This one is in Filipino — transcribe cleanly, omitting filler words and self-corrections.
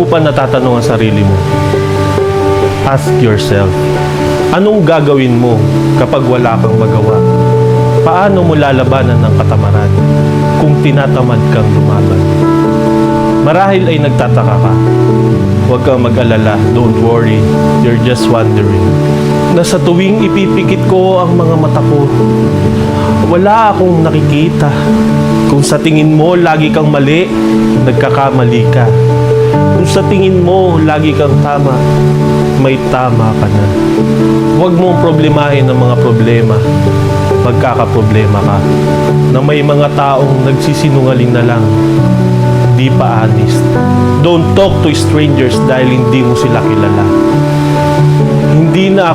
pa natatanong ang sarili mo? Ask yourself, anong gagawin mo kapag wala kang magawa? Paano mo lalabanan ng katamaran kung tinatamad kang lumaban? Marahil ay nagtataka ka. Huwag kang mag-alala, don't worry, you're just wondering. Na sa tuwing ipipikit ko ang mga mata ko, wala akong nakikita. Kung sa tingin mo lagi kang mali, nagkakamali ka. Kung sa tingin mo lagi kang tama, may tama ka na. Huwag mong problemahin ang mga problema. Magkakaproblema ka. Na may mga taong nagsisinungaling na lang. Di pa honest. Don't talk to strangers dahil hindi mo sila kilala.